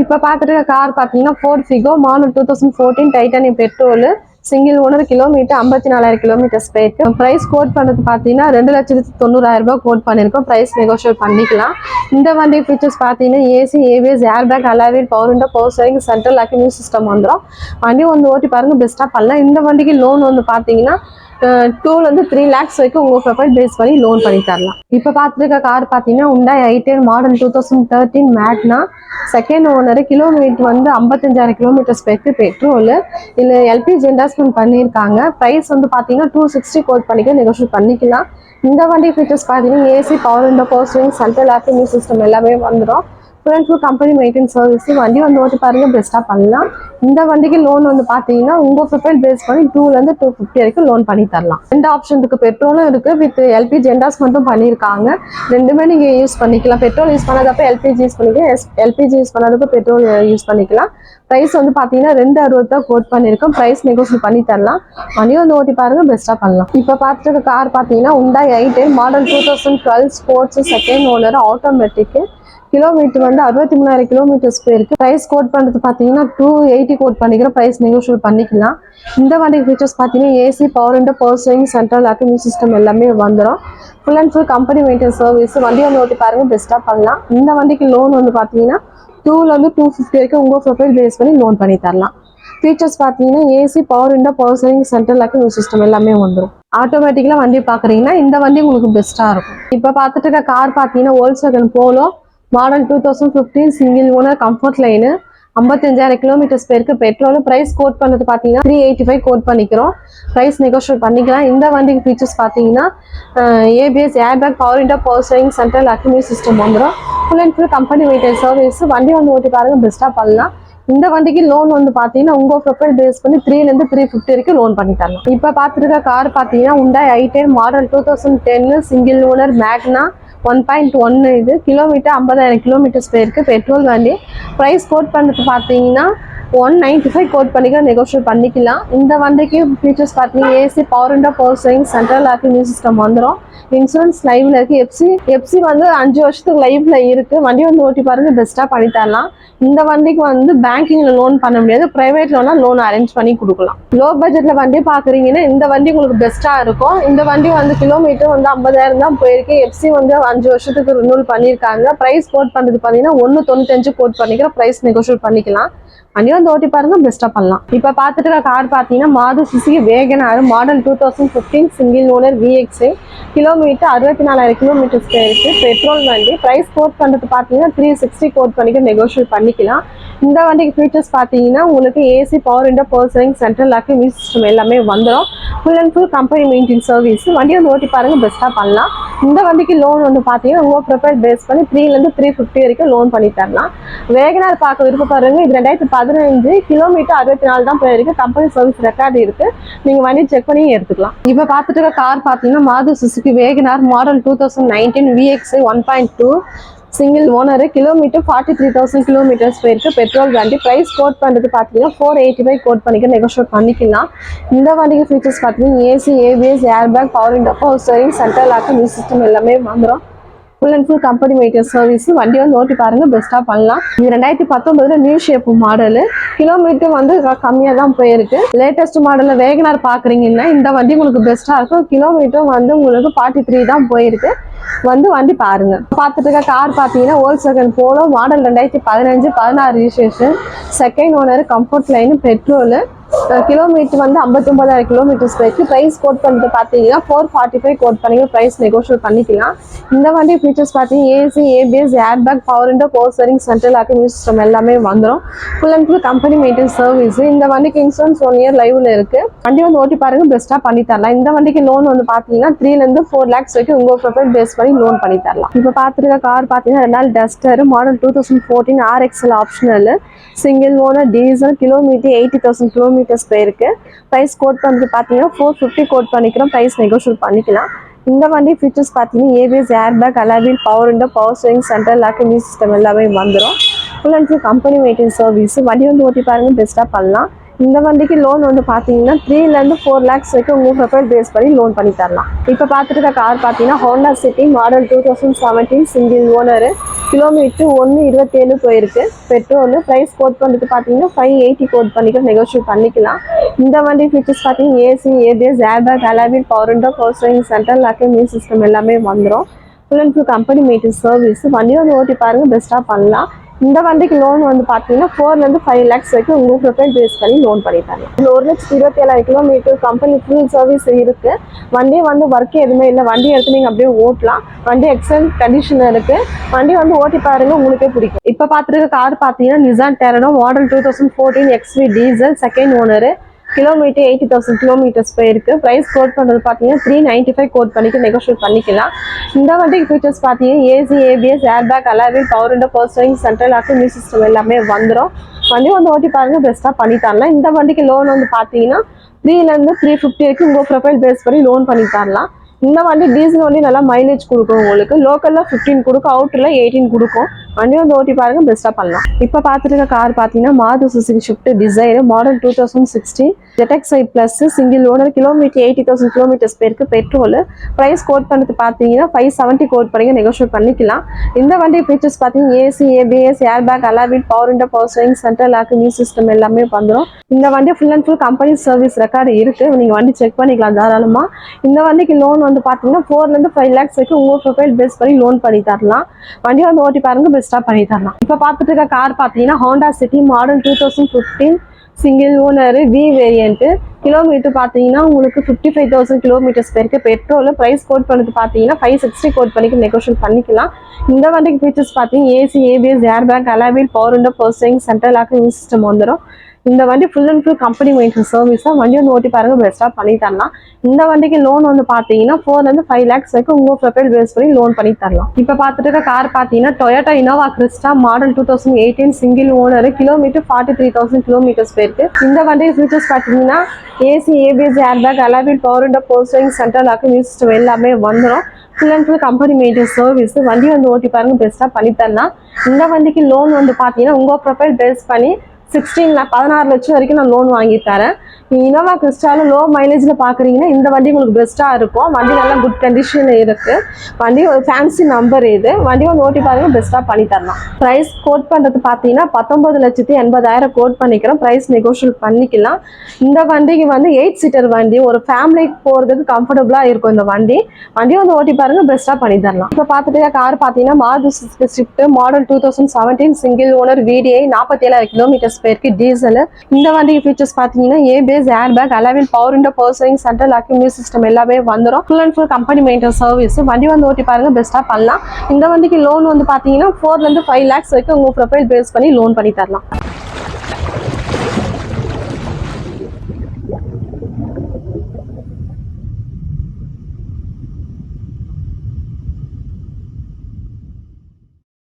இப்ப பாத்துட்டு கார் பாத்தீங்கன்னா fort Figo model 2014 titanium petrol single owner kilometre 54,000 kilometres போயிருக்கு. பிரைஸ் கோட் பண்ணது பாத்தீங்கன்னா 2,90,000 ரூபாய் கோட் பண்ணிருக்கோம். பிரைஸ் நெகோஷியேட் பண்ணிக்கலாம். இந்த வண்டி ஃபீச்சர்ஸ் பாத்தீங்கன்னா AC, ABS, air bag, alloy wheel, power window, power steering, central lock, music system வந்துடும். வண்டி வந்து ஓட்டி பாருங்க, பெஸ்டா பண்ணலாம். இந்த வண்டிக்கு லோன் வந்து பாத்தீங்கன்னா 2 lakhs வரைக்கும் உங்க ப்ரொஃபைல் பேஸ் பண்ணி லோன் பண்ணி தரலாம். இப்ப பாத்துருக்க கார் பாத்தீங்கன்னா Hyundai i10 மாடல் 2013 மேக்னா செகண்ட் ஓனர் கிலோமீட்டர் வந்து 55,000 கிலோமீட்டர்ஸ் போயிருக்கு. பெட்ரோல் இல்ல எல்பிஜி இன்வெஸ்ட்மெண்ட் பண்ணிருக்காங்க. பிரைஸ் வந்து பாத்தீங்கன்னா 260 கோட் பண்ணிக்க நெகோஷியேட் பண்ணிக்கலாம். இந்த வண்டி ஃபீச்சர்ஸ் பாத்தீங்கன்னா AC, power window, power steering, central lock, music system எல்லாமே வந்துடும். Full company maintenance service. வண்டி வந்து ஓட்டி பாருங்க, பெஸ்டா பண்ணலாம். இந்த வண்டிக்கு லோன் வந்து பாத்தீங்கன்னா உங்க ப்ரொஃபைல் பேஸ் பண்ணி 250 வரைக்கும் லோன் பண்ணி தரலாம். ரெண்டு ஆப்ஷன் இருக்கு, பெட்ரோலும் இருக்கு வித் எல்பிஜி என்டாஸ்மெண்ட்டும் பண்ணிருக்காங்க. ரெண்டுமே நீங்க யூஸ் பண்ணிக்கலாம். பெட்ரோல் யூஸ் பண்ணாதப்ப எல்பிஜி யூஸ் பண்ணிக்கலாம், எல்பிஜி யூஸ் பண்ணாதப்ப பெட்ரோல் யூஸ் பண்ணிக்கலாம். பிரைஸ் வந்து பாத்தீங்கன்னா 260 தான் கோட் பண்ணிருக்கோம். பிரைஸ் நெகோஷியேட் பண்ணி தரலாம். வண்டி வந்து ஓட்டி பாருங்க, பெஸ்டா பண்ணலாம். இப்ப பாத்துட்டு கார் பாத்தீங்கன்னா Hyundai i10 model 2012 sports second owner automatic kilometre வந்து 63,000 கிலோமீட்டர்ஸ் போயிருக்கு. பிரைஸ் கோட் பண்றது பாத்தீங்கன்னா 280 கோட் பண்ணிக்கிறோம். பிரைஸ் நெகோஷியேட் பண்ணிக்கலாம். இந்த வண்டி ஃபீச்சர்ஸ் பாத்தீங்கன்னா AC, power window, power steering, central lock, music system எல்லாமே வந்துடும். Full company maintenance service. வண்டி வந்து ஓட்டி பாருங்க, பெஸ்டா பண்ணலாம். இந்த வண்டிக்கு லோன் வந்து பாத்தீங்கன்னா 250 வரைக்கும் உங்க ப்ரொஃபைல் பேஸ் பண்ணி லோன் பண்ணி தரலாம். ஃபீச்சர்ஸ் பாத்தீங்கன்னா AC, power window, power steering, central lock, music system எல்லாமே வந்துடும். ஆட்டோமேட்டிக்கலா வண்டி பாக்குறீங்கன்னா இந்த வண்டி உங்களுக்கு பெஸ்டா இருக்கும். இப்ப பாத்துட்டு இருக்க கார் பாத்தீங்கன்னா Volkswagen Polo model 2015 single owner comfort line 55,000 kilometres போயிருக்கு. பெட்ரோல் பிரைஸ் கோட் பண்ணது பாத்தீங்கன்னா 385 கோட் பண்ணிக்கிறோம். பிரைஸ் நெகோஷியேட் பண்ணிக்கலாம். இந்த வண்டிக்கு ஃபீச்சர்ஸ் பாத்தீங்கன்னா ABS, air bag, power window, power steering, central lock, music system வந்துடும். Full company maintenance service. வண்டி வந்து ஓட்டி பாருங்க, பெஸ்டா பண்ணலாம். இந்த வண்டிக்கு லோன் வந்து பாத்தீங்கன்னா உங்க ப்ரொஃபைல் பேஸ் பண்ணி 350 வரைக்கும் லோன் பண்ணி தரலாம். இப்ப பாத்துருக்க கார் பாத்தீங்கன்னா Hyundai i10 model 2010 single owner மேக்னா 1.1 இது கிலோமீட்டர் 50,000 கிலோமீட்டர்ஸ் போயிருக்கு. பெட்ரோல் வண்டி. பிரைஸ் கோட் பண்ணிட்டு பாத்தீங்கன்னா 195 கோட் பண்ணிக்க நெகோஷியேட் பண்ணிக்கலாம். இந்த வண்டிக்கு ஃபீச்சர்ஸ் பாத்தீங்கன்னா AC, power window, power steering, central lock, music system வந்துடும். இன்சூரன்ஸ் லைவ்ல இருக்கு. எஃப்சி வந்து 5 வருஷத்துக்கு லைவ்ல இருக்கு. வண்டி வந்து ஓட்டி பாருங்க, பெஸ்டா பண்ணி தரலாம். இந்த வண்டிக்கு வந்து பேங்கிங்ல லோன் பண்ண முடியாது, பிரைவேட் லோனா லோன் அரேஞ்ச் பண்ணி கொடுக்கலாம். லோ பட்ஜெட்ல வண்டி பாக்குறீங்கன்னா இந்த வண்டி உங்களுக்கு பெஸ்டா இருக்கும். இந்த வண்டி வந்து கிலோமீட்டர் வந்து 50,000 தான் போயிருக்கு. எஃப்சி வந்து 5 வருஷத்துக்கு ரினியூல் பண்ணிருக்காங்க. பிரைஸ் கோட் பண்றது பாத்தீங்கன்னா 195 கோட் பண்ணிக்கிற பிரைஸ் நெகோஷியேட் பண்ணிக்கலாம். வண்டி வந்து ஓட்டி பாருங்க, பெஸ்டா பண்ணலாம். இப்ப பாத்துட்டு கார் பாத்தீங்கன்னா Maruti Suzuki WagonR model 2015 single owner VXI kilometre 64,000 kilometres போயிருக்கு. பெட்ரோல் வண்டி. பிரைஸ் கோட் பண்றது பாத்தீங்கன்னா 360 கோட் பண்ணிக்க நெகோஷியேட் பண்ணிக்கலாம். இந்த வண்டிக்கு ஃபீச்சர்ஸ் பாத்தீங்கன்னா உங்களுக்கு AC, power window, power steering, central lock, music system எல்லாமே வந்துடும். Full company maintenance service. வண்டி வந்து ஓட்டி பாருங்க, பெஸ்டா பண்ணலாம். இந்த வண்டிக்கு லோன் வந்து பாத்தீங்கன்னா உங்க ப்ரொஃபைல் பேஸ் பண்ணி 350 வரைக்கும் லோன் பண்ணி தரலாம். WagonR பார்க்க விருப்பப்படுறவங்க இது 2015 கிலோமீட்டர் 64 தான் போயிருக்கு. கம்பெனி சர்வீஸ் ரெக்கார்டு இருக்கு. நீங்க வண்டி செக் பண்ணி எடுத்துக்கலாம். இப்ப பாத்துட்டு இருக்க கார் பாத்தீங்கன்னா Maruti Suzuki WagonR model 2019 VXI 1.2 single owner kilometre 43,000 kilometres போயிருக்கு. பெட்ரோல் வண்டி. பிரைஸ் கோட் பண்றது பாத்தீங்கன்னா 485 கோட் பண்ணிக்க நெகோஷியேட் பண்ணிக்கலாம். இந்த வண்டிக்கு ஃபீச்சர்ஸ் பாத்தீங்கன்னா AC, ABS, air bag, power window, power steering, central lock, music system எல்லாமே வந்துடும். Full company maintenance service. வண்டி வந்து ஓட்டி பாருங்க, பெஸ்டா பண்ணலாம். இது 2019 நியூ ஷேப் மாடல். கிலோமீட்டர் வந்து கம்மியா தான் போயிருக்கு. லேட்டஸ்ட் மாடல்ல WagonR பாக்குறீங்கன்னா இந்த வண்டி உங்களுக்கு பெஸ்டா இருக்கும். கிலோமீட்டர் வந்து உங்களுக்கு 43 தான் போயிருக்கு. வண்டி பாருங்க. பாத்துட்டு இருக்க கார் பாத்தீங்கன்னா Volkswagen Polo model 2015-16 registration second owner comfort line petrol kilometre வந்து 59,000 கிலோமீட்டர்ஸ் போயிருக்கு. பிரைஸ் கோட் பண்ணிட்டு பாத்தீங்கன்னா 445 கோட் பண்ணி பிரைஸ் நெகோஷியேட் பண்ணிக்கலாம். இந்த வண்டி ஃபீச்சர்ஸ் பாத்தீங்கன்னா AC, ABS, air bag, power window, power steering, central lock, music system எல்லாமே வந்துடும். Full company maintenance service. இந்த வண்டிக்கு இன்சூரன்ஸ் 1 இயர் லைவ்ல இருக்கு. வண்டி வந்து ஓட்டி பாருங்க, பெஸ்டா பண்ணி தரலாம். இந்த வண்டிக்கு லோன் வந்து பாத்தீங்கன்னா 3 lakhs வரைக்கும் உங்க ப்ரொஃபைல் பேஸ் பண்ணி லோன் பண்ணி தரலாம். இப்ப பாத்துருக்க கார் பாத்தீங்கன்னா Renault Duster model 2014 RXL optional single owner diesel kilometre 80,000 kilometres போயிருக்கு. பிரைஸ் கோட் பண்ணி பாத்தீங்கன்னா 450 கோட் பண்ணிக்கிறோம். பிரைஸ் நெகோஷியேட் பண்ணிக்கலாம். இந்த வண்டி ஃபீச்சர்ஸ் பாத்தீங்கன்னா ABS, air bag, alloy wheel, power window, power steering, central lock, music system எல்லாமே வந்துடும். Full company maintenance service. வண்டி வந்து ஓட்டி பாருங்க, பெஸ்டா பண்ணலாம். இந்த வண்டிக்கு லோன் வந்து பாத்தீங்கன்னா 3 lakhs வரைக்கும் உங்க ப்ரொஃபைல் பேஸ் பண்ணி லோன் பண்ணி தரலாம். இப்ப பாத்துட்டு கார் பாத்தீங்கன்னா Honda City model 2017 single owner kilometre 1.27 போயிருக்கு பெட்ரோல். ப்ரைஸ் கோட் பண்ணுறது பார்த்தீங்கன்னா 580 கோட் பண்ணிக்கலாம், நெகோஷியேட் பண்ணிக்கலாம். இந்த வண்டி ஃபீச்சர்ஸ் பார்த்தீங்கன்னா AC, ABS, airbag, alloy wheel, power window, power steering, central lock, music system எல்லாமே வந்துடும். Full and full company maintenance service. வண்டி வந்து ஓட்டி பாருங்க, பெஸ்ட்டாக பண்ணலாம். இந்த வண்டிக்கு லோன் வந்து பார்த்தீங்கன்னா 4 to 5 lakhs வரைக்கும் உங்கள் ப்ரொஃபைல் பேஸ் பண்ணி லோன் பண்ணித்தாங்க. இதில் 1,27,000 கிலோமீட்டர் கம்பெனி ஃபுல் சர்வீஸ் இருக்கு. வண்டி வந்து ஒர்க் எதுவுமே இல்லை. வண்டி எடுத்து நீங்கள் அப்படியே ஓட்டலாம். வண்டி எக்ஸலன்ட் கண்டிஷனில் இருக்கு. வண்டி வந்து ஓட்டி பாருங்க, உங்களுக்கே பிடிக்கும். இப்போ பார்த்துருக்க கார் பார்த்தீங்கன்னா Nissan டெரனோ model 2014 XV diesel, second owner. Kilometre 80,000 kilometres போயிருக்கு. ப்ரைஸ் கோட் பண்ணுறது பார்த்தீங்கன்னா 395 கோட் பண்ணிட்டு நெகோஷியேட் பண்ணிக்கலாம். இந்த வண்டிக்கு ஃபீச்சர்ஸ் பார்த்தீங்கன்னா AC, ABS, airbag, alloy wheel, power window, power steering, central lock, music system எல்லாமே வந்துடும். வண்டி வந்து ஓட்டி பாருங்க, பெஸ்ட்டாக பண்ணி தரலாம். இந்த வண்டிக்கு லோன் வந்து பார்த்தீங்கன்னா 3 to 350 வரைக்கும் உங்கள் ப்ரொஃபைல் பேஸ் பண்ணி லோன் பண்ணி தரலாம். இந்த வண்டி டீசல் வண்டி நல்லா மைலேஜ் கொடுக்கும். உங்களுக்கு லோக்கலில் 15 கொடுக்கும், அவுட்டரில் 18 கொடுக்கும். வண்டி வந்து ஓட்டி பாருங்க, பெஸ்ட்டாக பண்ணலாம். இப்போ பார்த்துட்டு இருக்க கார் பார்த்தீங்கன்னா Maruti Suzuki Swift desire model 2016 ZX-i plus, single owner, kilometre 80,000 kilometres பேருக்கு பெட்ரோல். ப்ரைஸ் கோட் பண்ணுறது பார்த்தீங்கன்னா 570 கோட் பண்ணி நெகோஷியேட் பண்ணிக்கலாம். இந்த வண்டி ஃபீச்சர்ஸ் பார்த்தீங்கன்னா AC, ABS, airbag, alloy wheel, power window, power steering, central lock, music system எல்லாமே வந்துடும். இந்த வண்டி full and full company service record இருக்கு. நீங்கள் வண்டி செக் பண்ணிக்கலாம் தாராளமாக. இந்த வண்டிக்கு லோன் வந்து பார்த்தீங்கன்னா 4 to 5 lakhs வரைக்கும் உங்கள் ப்ரொஃபைல் பேஸ் பண்ணி லோன் பண்ணி தரலாம். வண்டி வந்து ஓட்டி பாருங்க, பெஸ்ட்டாக பண்ணி தரலாம். இப்போ பார்த்துட்டு இருக்க கார் பார்த்தீங்கன்னா Honda City model 2015 single owner V variant. Kilometre பார்த்தீங்கன்னா உங்களுக்கு 55,000 கிலோமீட்டர்ஸ் பேருக்கு பெட்ரோல். ப்ரைஸ் கோட் பண்ணுறது பார்த்தீங்கன்னா 560 கோட் பண்ணிக்கு நெகோஷியேட் பண்ணிக்கலாம். இந்த வண்டிக்கு ஃபீச்சர்ஸ் பார்த்தீங்கன்னா AC, ABS, airbag, alloy wheel, power window, power steering, central lock, music system வந்துடும். இந்த வண்டி full and full company maintenance service தான். வண்டி வந்து ஓட்டி பாருங்க, பெஸ்ட்டாக பண்ணி தரலாம். இந்த வண்டிக்கு லோன் வந்து பார்த்தீங்கன்னா 4 to 5 lakhs வரைக்கும் உங்கள் ப்ரொஃபைல் பேஸ் பண்ணி லோன் பண்ணி தரலாம். இப்போ பார்த்துட்டு இருக்க கார் பார்த்தீங்கன்னா Toyota Innova Crysta model 2018 single owner, kilometre 43,000 kilometres போயிருக்கு. இந்த வண்டி ஃபீச்சர்ஸ் பார்த்தீங்கன்னா AC, ABS, airbag, alloy wheel, power window, power steering, central lock, music system எல்லாமே வந்துடும். Full and full company maintenance service. வண்டி வந்து ஓட்டி பாருங்க, பெஸ்ட்டாக பண்ணி தரலாம். இந்த வண்டிக்கு லோன் வந்து பார்த்தீங்கன்னா உங்கள் ப்ரொஃபைல் பேஸ் பண்ணி 16 லட்சம் வரைக்கும் நான் லோன் வாங்கி தரேன். இனோவா கிறிஸ்டால லோ மைலேஜில் பார்க்குறீங்கன்னா இந்த வண்டி உங்களுக்கு பெஸ்ட்டாக இருக்கும். வண்டி நல்லா குட் கண்டிஷனில் இருக்குது. வண்டி ஒரு ஃபேன்சி நம்பர் இது. வண்டி வந்து ஓட்டி பாருங்க, பெஸ்ட்டாக பண்ணி தரலாம். ப்ரைஸ் கோட் பண்ணுறது பார்த்தீங்கன்னா 19,80,000 கோட் பண்ணிக்கிறோம். ப்ரைஸ் நெகோஷியேட் பண்ணிக்கலாம். இந்த வண்டிக்கு வந்து 8 சீட்டர் வண்டி, ஒரு ஃபேமிலிக்கு போகிறதுக்கு கம்ஃபர்டபுளாக இருக்கும் இந்த வண்டி. வண்டி வந்து ஓட்டி பாருங்க, பெஸ்ட்டாக பண்ணி தரலாம். இப்போ பார்த்துட்டு கார் பார்த்தீங்கன்னா Maruti Suzuki Swift model 2017 single owner VDI 47,000 kilometres பேருக்கு டீசல். இந்த வண்டிக்கு ஃபீச்சர்ஸ் பார்த்தீங்கன்னா ABS, airbag, alloy wheel, power window, power steering, central lock, music system எல்லாமே வந்துடும். Full and full company maintenance service. வண்டி வந்து ஓட்டி பாருங்க, பெஸ்ட்டாக பண்ணலாம். இந்த வண்டிக்கு லோன் வந்து பார்த்தீங்கன்னா 4 to 5 lakhs வரைக்கும் உங்கள் ப்ரொஃபைல் பேஸ் பண்ணி லோன் பண்ணி தரலாம்.